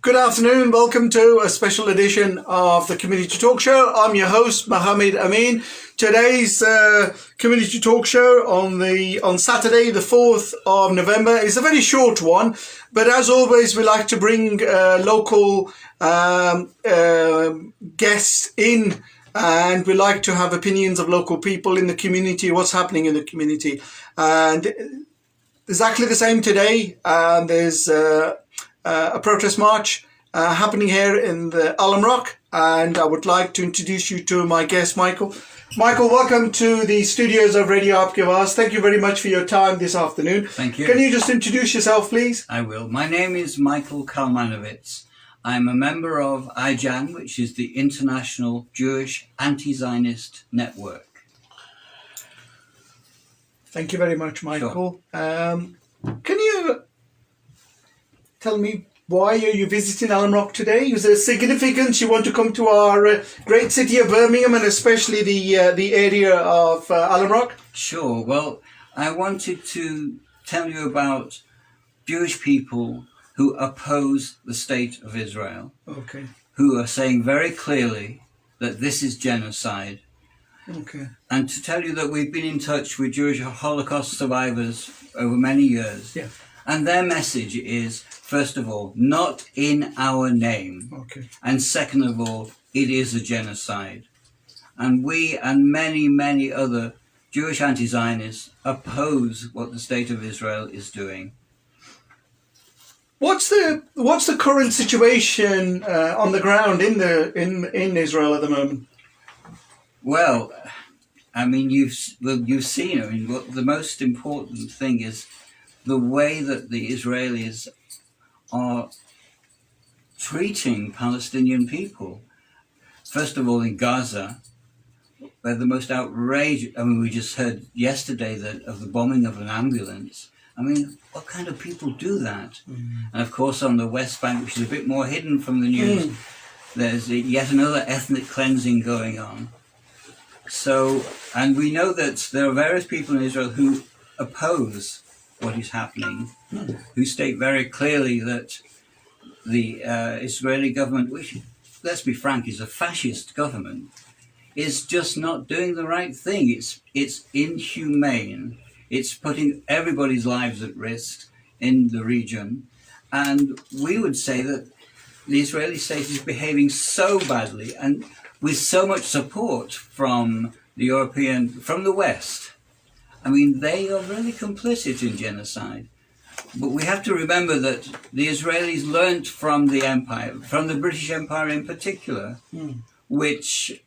Good afternoon. Welcome to a special edition of the Community Talk Show. I'm your host, Mohammed, Amin. Today's Community Talk Show on Saturday, the 4th of November, is a very short one. But as always, we like to bring local guests in, and we like to have opinions of local people in the community, what's happening in the community. And exactly the same today. There's a protest march happening here in the Rock, and I would like to introduce you to my guest, Michael. Michael, welcome to the studios of Radio Awaaz. Thank you very much for your time this afternoon. Thank you. Can you just introduce yourself, please? I will. My name is Michael Kalmanovitz. I'm a member of IJAN, which is the International Jewish Anti-Zionist Network. Thank you very much, Michael. Sure. Can you tell me why are you visiting Rock today? Is there significance you want to come to our great city of Birmingham, and especially the area of Rock? Sure. Well, I wanted to tell you about Jewish people who oppose the state of Israel. Okay. Who are saying very clearly that this is genocide. Okay. And to tell you that we've been in touch with Jewish Holocaust survivors over many years. Yeah. And their message is, first of all, not in our name. Okay. And second of all, it is a genocide. And we and many, many other Jewish anti-Zionists oppose what the state of Israel is doing. What's the current situation on the ground in Israel at the moment? Well, I mean, you've seen. I mean, what the most important thing is the way that the Israelis are treating Palestinian people. First of all, in Gaza, where the most outrageous. I mean, we just heard yesterday of the bombing of an ambulance. I mean, what kind of people do that? Mm. And of course, on the West Bank, which is a bit more hidden from the news, there's yet another ethnic cleansing going on. So, and we know that there are various people in Israel who oppose what is happening, who state very clearly that the Israeli government, which, let's be frank, is a fascist government, is just not doing the right thing. It's inhumane. It's putting everybody's lives at risk in the region. And we would say that the Israeli state is behaving so badly and with so much support from from the West. I mean, they are really complicit in genocide. But we have to remember that the Israelis learnt from the empire, from the British Empire in particular, which,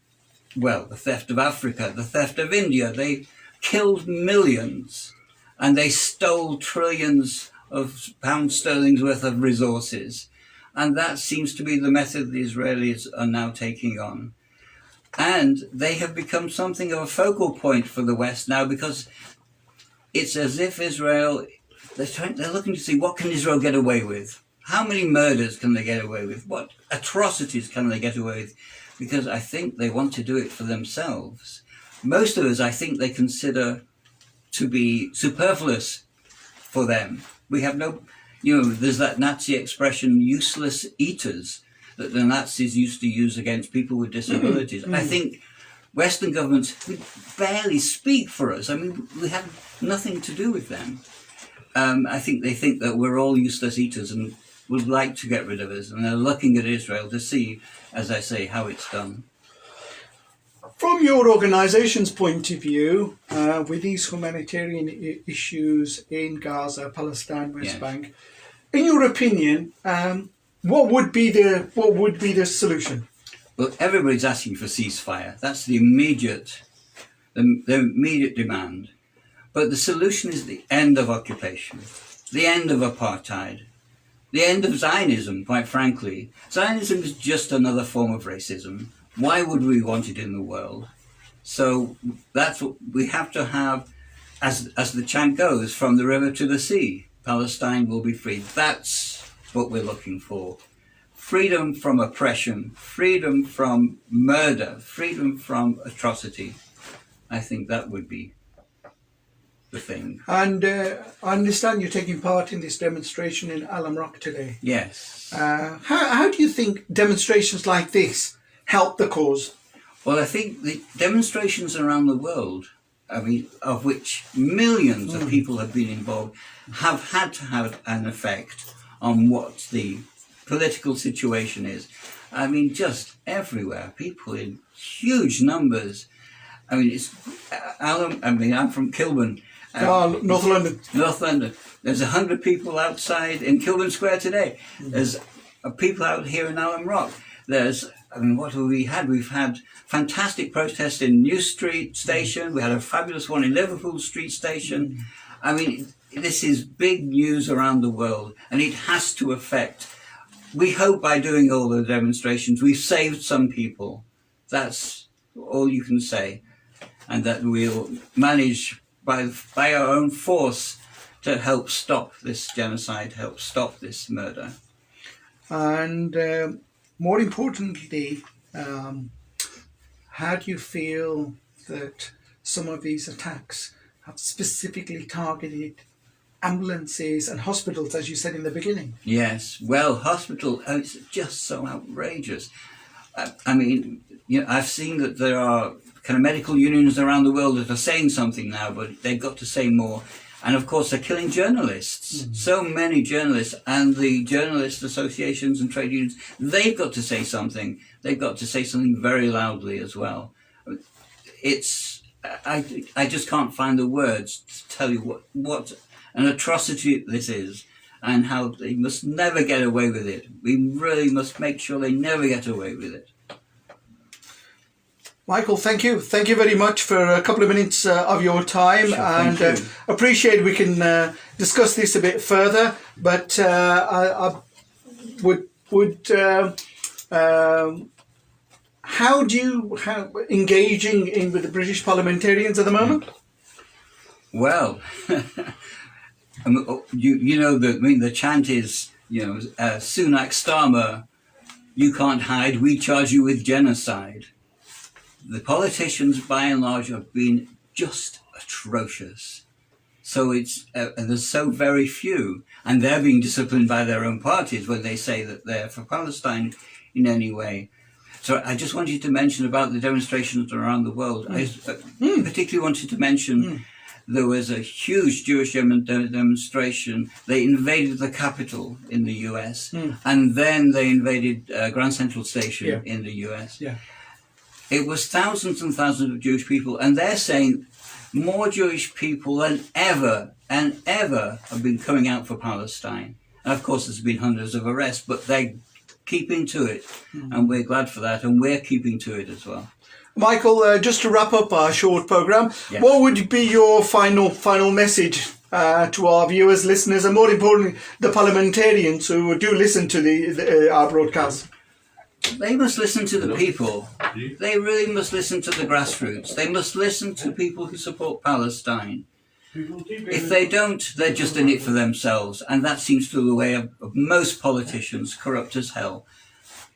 well, the theft of Africa, the theft of India, they killed millions and they stole trillions of pound sterling's worth of resources. And that seems to be the method the Israelis are now taking on. And they have become something of a focal point for the West now, because it's as if Israel, they're looking to see what can Israel get away with. How many murders can they get away with? What atrocities can they get away with? Because I think they want to do it for themselves. Most of us, I think they consider to be superfluous for them. We have no, there's that Nazi expression, useless eaters, that the Nazis used to use against people with disabilities. I think Western governments would barely speak for us. I mean, we have nothing to do with them. I think they think that we're all useless eaters and would like to get rid of us. And they're looking at Israel to see, as I say, how it's done. From your organisation's point of view, with these humanitarian issues in Gaza, Palestine, West Bank, in your opinion, what would be the solution? Well, everybody's asking for ceasefire. That's the immediate demand. But the solution is the end of occupation, the end of apartheid, the end of Zionism, quite frankly. Zionism is just another form of racism. Why would we want it in the world? So that's what we have to have, as the chant goes, from the river to the sea, Palestine will be free. That's what we're looking for. Freedom from oppression, freedom from murder, freedom from atrocity. I think that would be the thing. And I understand you're taking part in this demonstration in Alam Rock today. Yes. How do you think demonstrations like this help the cause? Well, I think the demonstrations around the world, I mean, of which millions of people have been involved, have had to have an effect on what the political situation is. I mean, just everywhere, people in huge numbers. I mean, I'm from Kilburn. North London. North London. There's 100 people outside in Kilburn Square today. There's people out here in Alam Rock. What have we had? We've had fantastic protests in New Street Station. We had a fabulous one in Liverpool Street Station. I mean, this is big news around the world, and it has to affect. We hope by doing all the demonstrations, we've saved some people. That's all you can say. And that we'll manage by our own force to help stop this genocide, help stop this murder. And more importantly, how do you feel that some of these attacks have specifically targeted ambulances and hospitals, as you said in the beginning? Yes, well, it's just so outrageous. I mean, I've seen that there are kind of medical unions around the world that are saying something now, but they've got to say more. And of course, they're killing journalists. So many journalists, and the journalist associations and trade unions, they've got to say something. They've got to say something very loudly as well. I just can't find the words to tell you what an atrocity this is, and how they must never get away with it. We really must make sure they never get away with it. Michael, thank you. Thank you very much for a couple of minutes of your time. Sure, and appreciate we can discuss this a bit further. But I how do you engaging in with the British parliamentarians at the moment? Well, the chant is, Sunak Starmer, you can't hide, we charge you with genocide. The politicians, by and large, have been just atrocious. So and there's so very few, and they're being disciplined by their own parties when they say that they're for Palestine in any way. So I just wanted to mention about the demonstrations around the world. I particularly wanted to mention there was a huge Jewish demonstration. They invaded the Capitol in the US, and then they invaded Grand Central Station in the US. Yeah. It was thousands and thousands of Jewish people, and they're saying more Jewish people than ever have been coming out for Palestine. And of course, there's been hundreds of arrests, but they're keeping to it, and we're glad for that, and we're keeping to it as well. Michael, just to wrap up our short programme, what would be your final message to our viewers, listeners, and more importantly, the parliamentarians who do listen to our broadcast? They must listen to the people. They really must listen to the grassroots. They must listen to people who support Palestine. If they don't, they're just in it for themselves. And that seems to be the way of most politicians, corrupt as hell.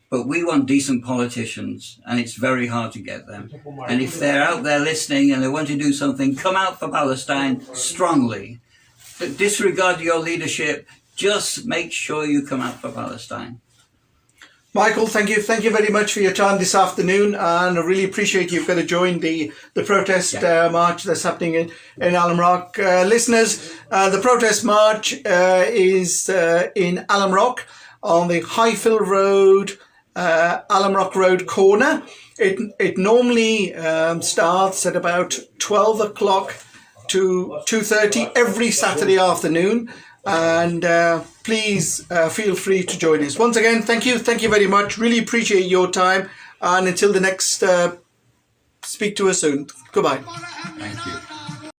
But we want decent politicians, and it's very hard to get them. And if they're out there listening and they want to do something, come out for Palestine strongly. But disregard your leadership. Just make sure you come out for Palestine. Michael, thank you very much for your time this afternoon, and I really appreciate you've got to join the protest march that's happening in Alam Rock. Listeners, the protest march is in Alam Rock on the Highfield Road, Alam Rock Road corner. It normally starts at about 12 o'clock to 2:30 every Saturday afternoon. And please feel free to join us. Once again, thank you very much. Really appreciate your time, and until the next speak to us soon. Goodbye. Thank you.